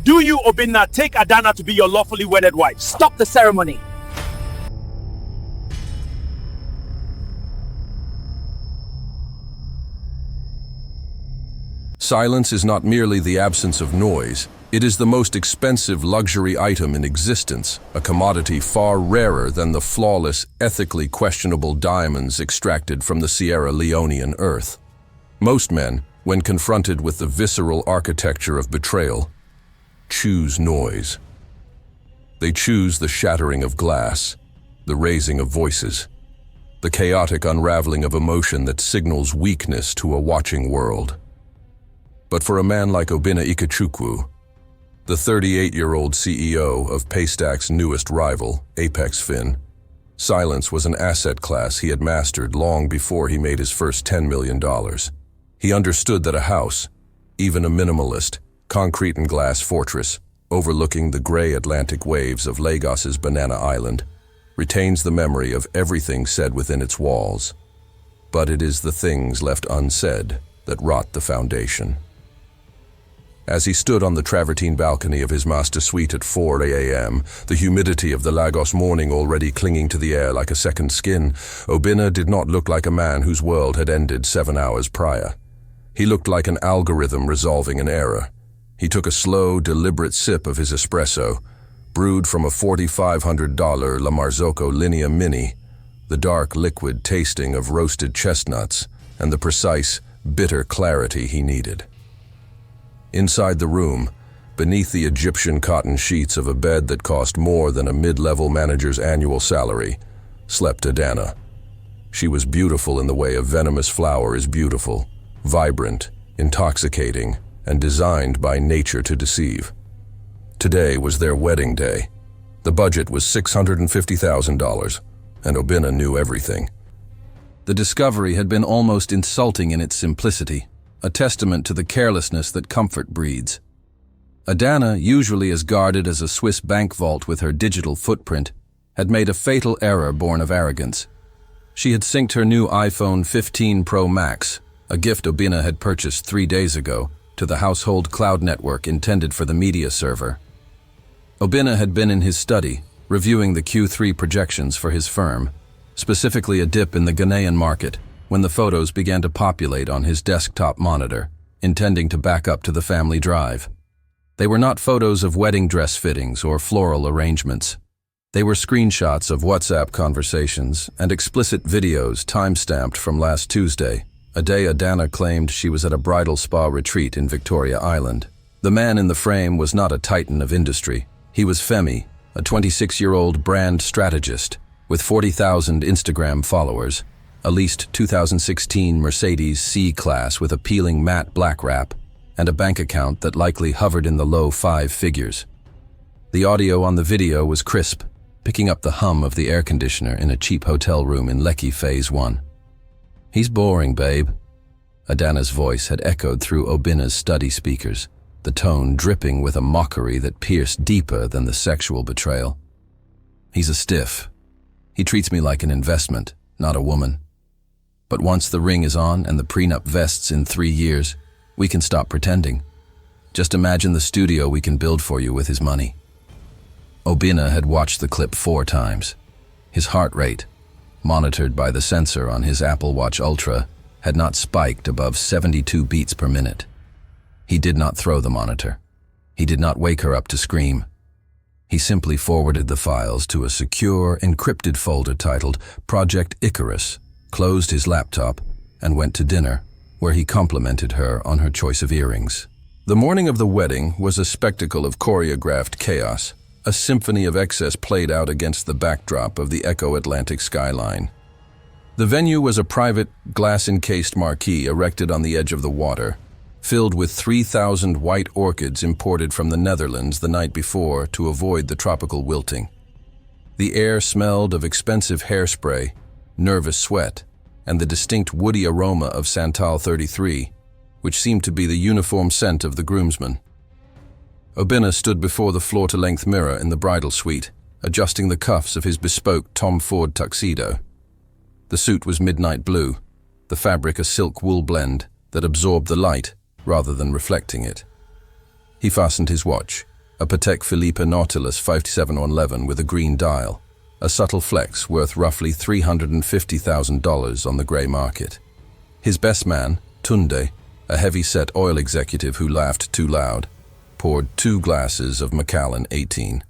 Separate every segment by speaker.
Speaker 1: Do you, Obinna, take Adanna to be your lawfully wedded wife?
Speaker 2: Stop the ceremony.
Speaker 3: Silence is not merely the absence of noise. It is the most expensive luxury item in existence, a commodity far rarer than the flawless, ethically questionable diamonds extracted from the Sierra Leonean earth. Most men, when confronted with the visceral architecture of betrayal, choose noise. They choose the shattering of glass, the raising of voices, the chaotic unraveling of emotion that signals weakness to a watching world. But for a man like Obinna Ikechukwu, the 38-year-old CEO of Paystack's newest rival, Apex Fin, silence was an asset class he had mastered long before he made his first $10 million. He understood that a house, even a minimalist, concrete and glass fortress overlooking the gray Atlantic waves of Lagos's Banana Island, retains the memory of everything said within its walls. But it is the things left unsaid that rot the foundation. As he stood on the travertine balcony of his master suite at 4 a.m., the humidity of the Lagos morning already clinging to the air like a second skin, Obinna did not look like a man whose world had ended 7 hours prior. He looked like an algorithm resolving an error. He took a slow, deliberate sip of his espresso, brewed from a $4,500 La Marzocco Linea Mini, the dark liquid tasting of roasted chestnuts and the precise, bitter clarity he needed. Inside the room, beneath the Egyptian cotton sheets of a bed that cost more than a mid-level manager's annual salary, slept Adanna. She was beautiful in the way a venomous flower is beautiful, vibrant, intoxicating, and designed by nature to deceive. Today was their wedding day. The budget was $650,000, and Obinna knew everything. The discovery had been almost insulting in its simplicity, a testament to the carelessness that comfort breeds. Adanna, usually as guarded as a Swiss bank vault with her digital footprint, had made a fatal error born of arrogance. She had synced her new iPhone 15 Pro Max, a gift Obinna had purchased 3 days ago, to the household cloud network intended for the media server. Obinna had been in his study, reviewing the Q3 projections for his firm, specifically a dip in the Ghanaian market, when the photos began to populate on his desktop monitor, intending to back up to the family drive. They were not photos of wedding dress fittings or floral arrangements. They were screenshots of WhatsApp conversations and explicit videos time-stamped from last Tuesday, a day Adanna claimed she was at a bridal spa retreat in Victoria Island. The man in the frame was not a titan of industry. He was Femi, a 26-year-old brand strategist with 40,000 Instagram followers, a leased 2016 Mercedes C-Class with appealing matte black wrap, and a bank account that likely hovered in the low 5 figures. The audio on the video was crisp, picking up the hum of the air conditioner in a cheap hotel room in Lekki Phase 1. "He's boring, babe." Adanna's voice had echoed through Obinna's study speakers, the tone dripping with a mockery that pierced deeper than the sexual betrayal. "He's a stiff. He treats me like an investment, not a woman. But once the ring is on and the prenup vests in 3 years, we can stop pretending. Just imagine the studio we can build for you with his money." Obinna had watched the clip 4 times. His heart rate, monitored by the sensor on his Apple Watch Ultra, had not spiked above 72 beats per minute. He did not throw the monitor. He did not wake her up to scream. He simply forwarded the files to a secure, encrypted folder titled Project Icarus, closed his laptop, and went to dinner, where he complimented her on her choice of earrings. The morning of the wedding was a spectacle of choreographed chaos, a symphony of excess played out against the backdrop of the Echo Atlantic skyline. The venue was a private, glass-encased marquee erected on the edge of the water, filled with 3,000 white orchids imported from the Netherlands the night before to avoid the tropical wilting. The air smelled of expensive hairspray, nervous sweat, and the distinct woody aroma of Santal 33, which seemed to be the uniform scent of the groomsmen. Obinna stood before the floor-to-length mirror in the bridal suite, adjusting the cuffs of his bespoke Tom Ford tuxedo. The suit was midnight blue, the fabric a silk wool blend that absorbed the light rather than reflecting it. He fastened his watch, a Patek Philippe Nautilus 5711 with a green dial, a subtle flex worth roughly $350,000 on the grey market. His best man, Tunde, a heavy-set oil executive who laughed too loud, poured 2 glasses of Macallan 18.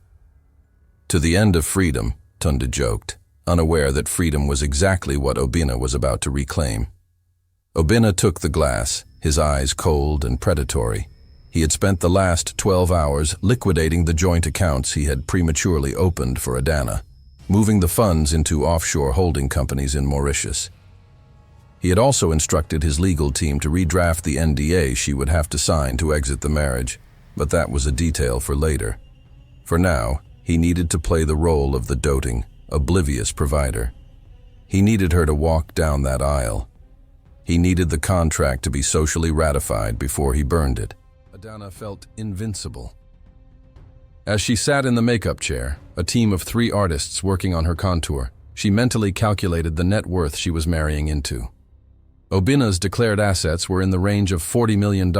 Speaker 3: To the end of freedom, Tunde joked, unaware that freedom was exactly what Obinna was about to reclaim. Obinna took the glass, his eyes cold and predatory. He had spent the last 12 hours liquidating the joint accounts he had prematurely opened for Adanna, moving the funds into offshore holding companies in Mauritius. He had also instructed his legal team to redraft the NDA she would have to sign to exit the marriage, but that was a detail for later. For now, he needed to play the role of the doting, oblivious provider. He needed her to walk down that aisle. He needed the contract to be socially ratified before he burned it. Adanna felt invincible. As she sat in the makeup chair, a team of 3 artists working on her contour, she mentally calculated the net worth she was marrying into. Obinna's declared assets were in the range of $40 million,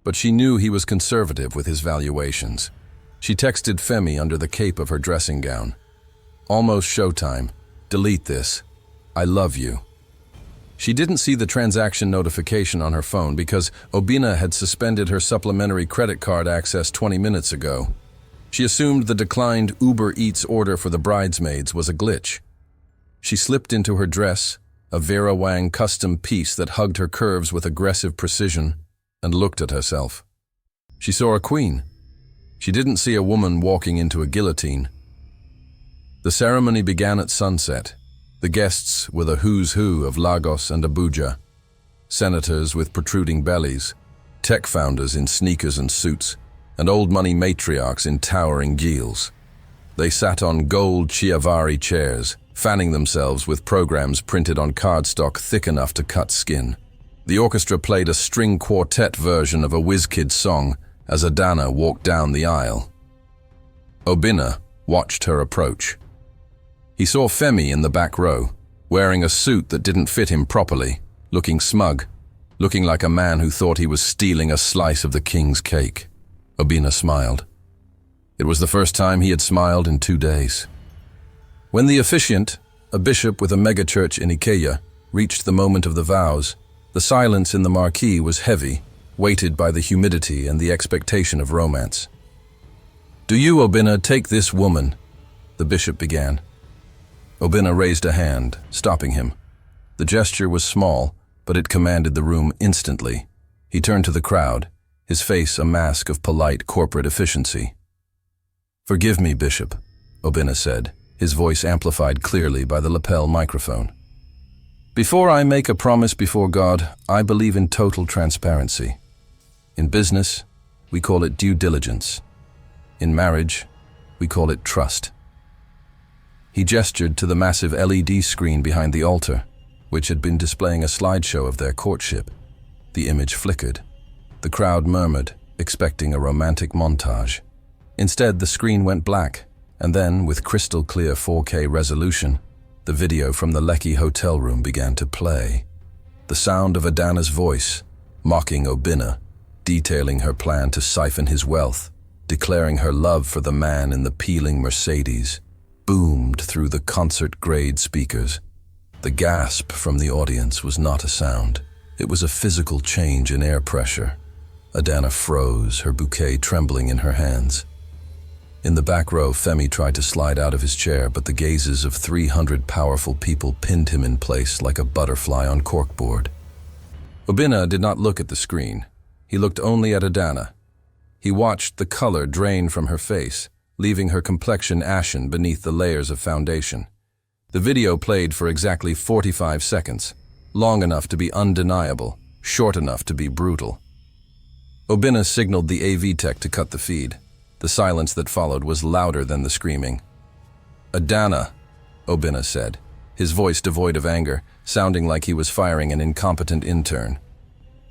Speaker 3: but she knew he was conservative with his valuations. She texted Femi under the cape of her dressing gown. "Almost showtime. Delete this. I love you." She didn't see the transaction notification on her phone because Obinna had suspended her supplementary credit card access 20 minutes ago. She assumed the declined Uber Eats order for the bridesmaids was a glitch. She slipped into her dress, a Vera Wang custom piece that hugged her curves with aggressive precision, and looked at herself. She saw a queen. She didn't see a woman walking into a guillotine. The ceremony began at sunset. The guests were the who's who of Lagos and Abuja. Senators with protruding bellies, tech founders in sneakers and suits, and old money matriarchs in towering heels. They sat on gold Chiavari chairs, fanning themselves with programs printed on cardstock thick enough to cut skin. The orchestra played a string quartet version of a WizKid song as Adanna walked down the aisle. Obinna watched her approach. He saw Femi in the back row, wearing a suit that didn't fit him properly, looking smug, looking like a man who thought he was stealing a slice of the king's cake. Obinna smiled. It was the first time he had smiled in 2 days. When the officiant, a bishop with a megachurch in Ikeja, reached the moment of the vows, the silence in the marquee was heavy, weighted by the humidity and the expectation of romance. "Do you, Obinna, take this woman?" the bishop began. Obinna raised a hand, stopping him. The gesture was small, but it commanded the room instantly. He turned to the crowd, his face a mask of polite corporate efficiency. "Forgive me, Bishop," Obinna said, his voice amplified clearly by the lapel microphone. "Before I make a promise before God, I believe in total transparency. In business, we call it due diligence. In marriage, we call it trust." He gestured to the massive LED screen behind the altar, which had been displaying a slideshow of their courtship. The image flickered. The crowd murmured, expecting a romantic montage. Instead, the screen went black, and then, with crystal-clear 4K resolution, the video from the Lekki hotel room began to play. The sound of Adanna's voice, mocking Obinna, detailing her plan to siphon his wealth, declaring her love for the man in the peeling Mercedes, boomed through the concert-grade speakers. The gasp from the audience was not a sound. It was a physical change in air pressure. Adanna froze, her bouquet trembling in her hands. In the back row, Femi tried to slide out of his chair, but the gazes of 300 powerful people pinned him in place like a butterfly on corkboard. Obinna did not look at the screen. He looked only at Adanna. He watched the color drain from her face, leaving her complexion ashen beneath the layers of foundation. The video played for exactly 45 seconds, long enough to be undeniable, short enough to be brutal. Obinna signaled the AV tech to cut the feed. The silence that followed was louder than the screaming. "Adanna," Obinna said, his voice devoid of anger, sounding like he was firing an incompetent intern.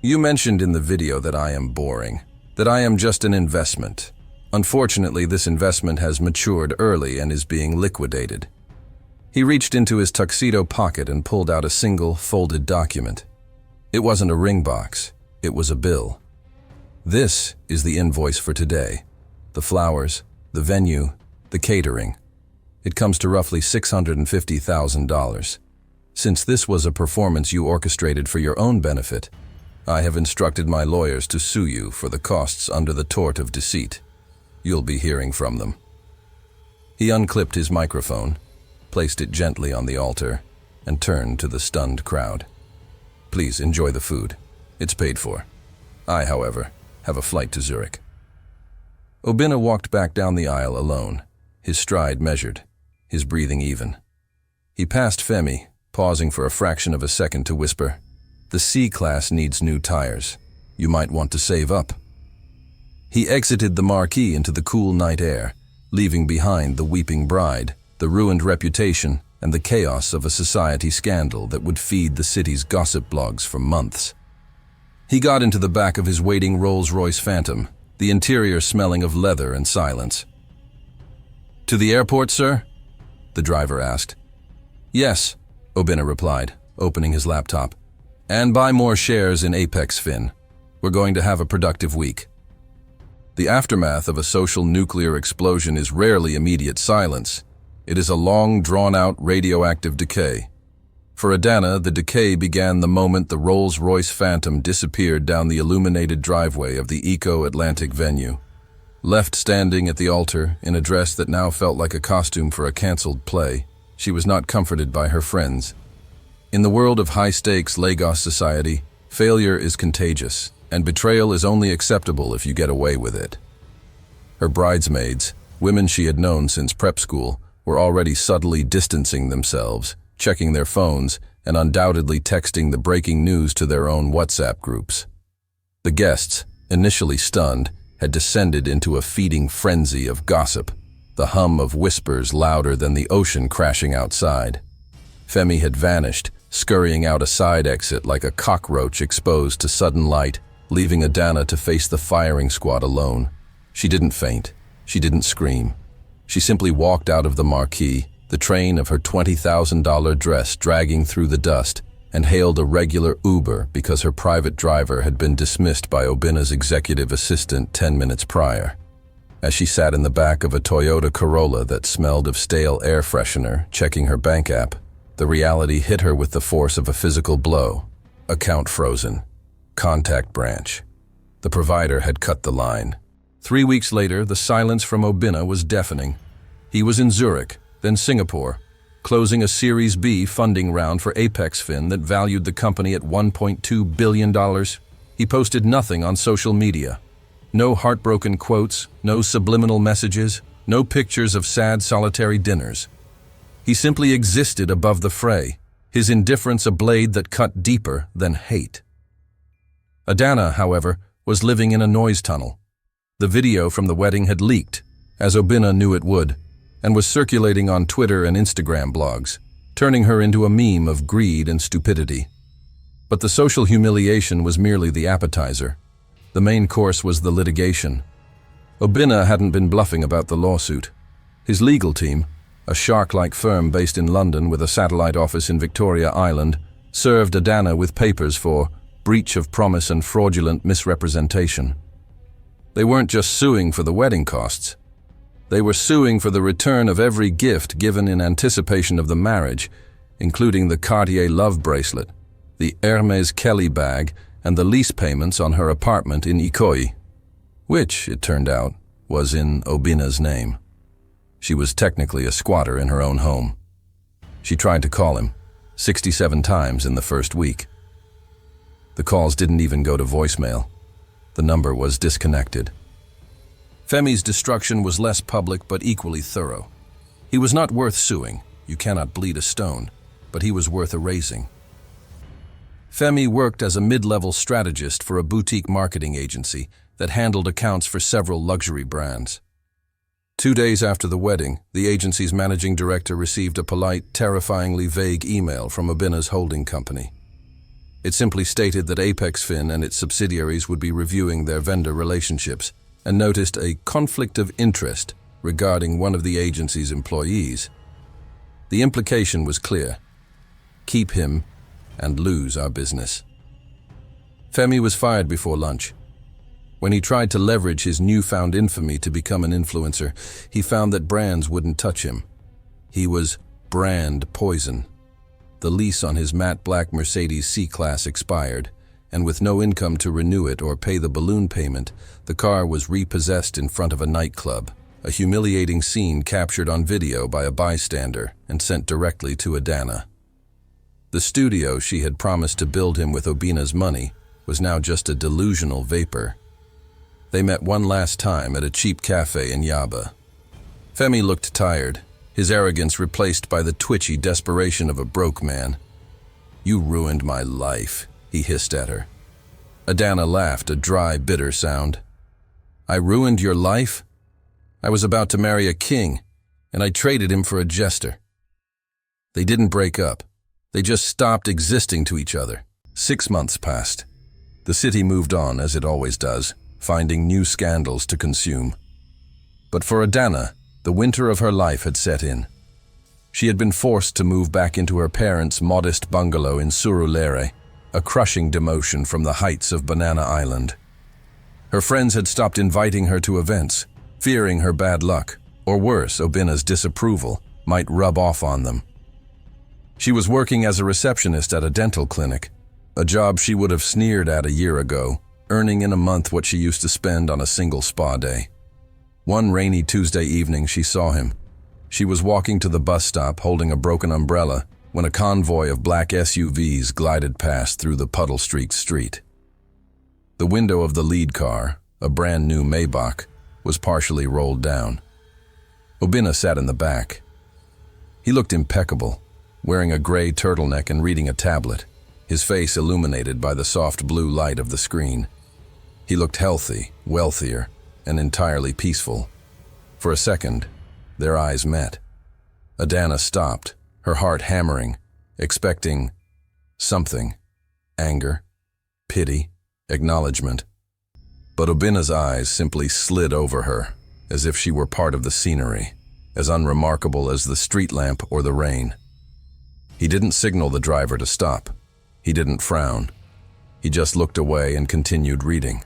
Speaker 3: "You mentioned in the video that I am boring, that I am just an investment. Unfortunately, this investment has matured early and is being liquidated." He reached into his tuxedo pocket and pulled out a single, folded document. It wasn't a ring box, it was a bill. "This is the invoice for today. the flowers, the venue, the catering. It comes to roughly $650,000. Since this was a performance you orchestrated for your own benefit, I have instructed my lawyers to sue you for the costs under the tort of deceit. You'll be hearing from them." He unclipped his microphone, placed it gently on the altar, and turned to the stunned crowd. "Please enjoy the food. It's paid for. I, however, have a flight to Zurich." Obinna walked back down the aisle alone, his stride measured, his breathing even. He passed Femi, pausing for a fraction of a second to whisper, "The C-Class needs new tires. You might want to save up." He exited the marquee into the cool night air, leaving behind the weeping bride, the ruined reputation, and the chaos of a society scandal that would feed the city's gossip blogs for months. He got into the back of his waiting Rolls-Royce Phantom, the interior smelling of leather and silence. "To the airport, sir?" the driver asked. "Yes," Obinna replied, opening his laptop. "And buy more shares in Apex Fin. We're going to have a productive week." The aftermath of a social nuclear explosion is rarely immediate silence. It is a long, drawn-out radioactive decay. For Adanna, the decay began the moment the Rolls-Royce Phantom disappeared down the illuminated driveway of the Eco-Atlantic venue. Left standing at the altar, in a dress that now felt like a costume for a cancelled play, she was not comforted by her friends. In the world of high-stakes Lagos society, failure is contagious, and betrayal is only acceptable if you get away with it. Her bridesmaids, women she had known since prep school, were already subtly distancing themselves, checking their phones, and undoubtedly texting the breaking news to their own WhatsApp groups. The guests, initially stunned, had descended into a feeding frenzy of gossip, the hum of whispers louder than the ocean crashing outside. Femi had vanished, scurrying out a side exit like a cockroach exposed to sudden light, leaving Adanna to face the firing squad alone. She didn't faint. She didn't scream. She simply walked out of the marquee, the train of her $20,000 dress dragging through the dust, and hailed a regular Uber because her private driver had been dismissed by Obinna's executive assistant 10 minutes prior. As she sat in the back of a Toyota Corolla that smelled of stale air freshener, checking her bank app, the reality hit her with the force of a physical blow. Account frozen. Contact branch. The provider had cut the line. 3 weeks later, the silence from Obinna was deafening. He was in Zurich, then Singapore, closing a Series B funding round for Apex Fin that valued the company at $1.2 billion. He posted nothing on social media. No heartbroken quotes, no subliminal messages, no pictures of sad solitary dinners. He simply existed above the fray, his indifference a blade that cut deeper than hate. Adanna, however, was living in a noise tunnel. The video from the wedding had leaked, as Obinna knew it would, and was circulating on Twitter and Instagram blogs, turning her into a meme of greed and stupidity. But the social humiliation was merely the appetizer. The main course was the litigation. Obinna hadn't been bluffing about the lawsuit. His legal team, a shark-like firm based in London with a satellite office in Victoria Island, served Adanna with papers for breach of promise and fraudulent misrepresentation. They weren't just suing for the wedding costs. They were suing for the return of every gift given in anticipation of the marriage, including the Cartier love bracelet, the Hermes Kelly bag, and the lease payments on her apartment in Ikoyi, which, it turned out, was in Obinna's name. She was technically a squatter in her own home. She tried to call him, 67 times in the first week. The calls didn't even go to voicemail. The number was disconnected. Femi's destruction was less public but equally thorough. He was not worth suing, you cannot bleed a stone, but he was worth erasing. Femi worked as a mid-level strategist for a boutique marketing agency that handled accounts for several luxury brands. 2 days after the wedding, the agency's managing director received a polite, terrifyingly vague email from Obinna's holding company. It simply stated that Apex Fin and its subsidiaries would be reviewing their vendor relationships and noticed a conflict of interest regarding one of the agency's employees. The implication was clear. Keep him and lose our business. Femi was fired before lunch. When he tried to leverage his newfound infamy to become an influencer, he found that brands wouldn't touch him. He was brand poison. The lease on his matte black Mercedes C-Class expired, and with no income to renew it or pay the balloon payment, the car was repossessed in front of a nightclub, a humiliating scene captured on video by a bystander and sent directly to Adanna. The studio she had promised to build him with Obinna's money was now just a delusional vapor. They met one last time at a cheap cafe in Yaba. Femi looked tired, his arrogance replaced by the twitchy desperation of a broke man. "You ruined my life," he hissed at her. Adanna laughed, a dry, bitter sound. "I ruined your life? I was about to marry a king, and I traded him for a jester." They didn't break up. They just stopped existing to each other. 6 months passed. The city moved on, as it always does, finding new scandals to consume. But for Adanna, the winter of her life had set in. She had been forced to move back into her parents' modest bungalow in Surulere, a crushing demotion from the heights of Banana Island. Her friends had stopped inviting her to events, fearing her bad luck, or worse, Obinna's disapproval, might rub off on them. She was working as a receptionist at a dental clinic, a job she would have sneered at a year ago, earning in a month what she used to spend on a single spa day. One rainy Tuesday evening she saw him. She was walking to the bus stop holding a broken umbrella when a convoy of black SUVs glided past through the puddle-streaked street. The window of the lead car, a brand new Maybach, was partially rolled down. Obinna sat in the back. He looked impeccable, wearing a gray turtleneck and reading a tablet, his face illuminated by the soft blue light of the screen. He looked healthy, wealthier, and entirely peaceful. For a second, their eyes met. Adanna stopped, her heart hammering, expecting something: anger, pity, acknowledgement. But Obinna's eyes simply slid over her, as if she were part of the scenery, as unremarkable as the street lamp or the rain. He didn't signal the driver to stop. He didn't frown. He just looked away and continued reading.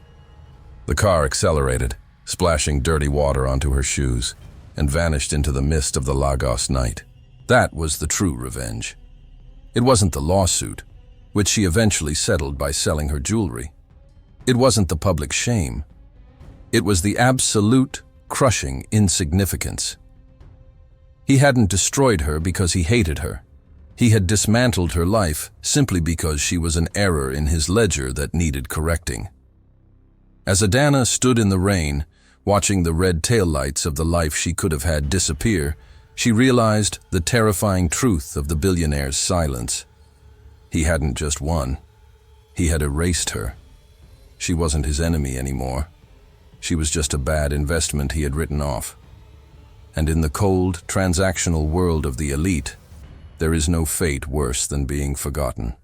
Speaker 3: The car accelerated, splashing dirty water onto her shoes, and vanished into the mist of the Lagos night. That was the true revenge. It wasn't the lawsuit, which she eventually settled by selling her jewelry. It wasn't the public shame. It was the absolute, crushing insignificance. He hadn't destroyed her because he hated her. He had dismantled her life simply because she was an error in his ledger that needed correcting. As Adanna stood in the rain, watching the red taillights of the life she could have had disappear, she realized the terrifying truth of the billionaire's silence. He hadn't just won. He had erased her. She wasn't his enemy anymore. She was just a bad investment he had written off. And in the cold, transactional world of the elite, there is no fate worse than being forgotten.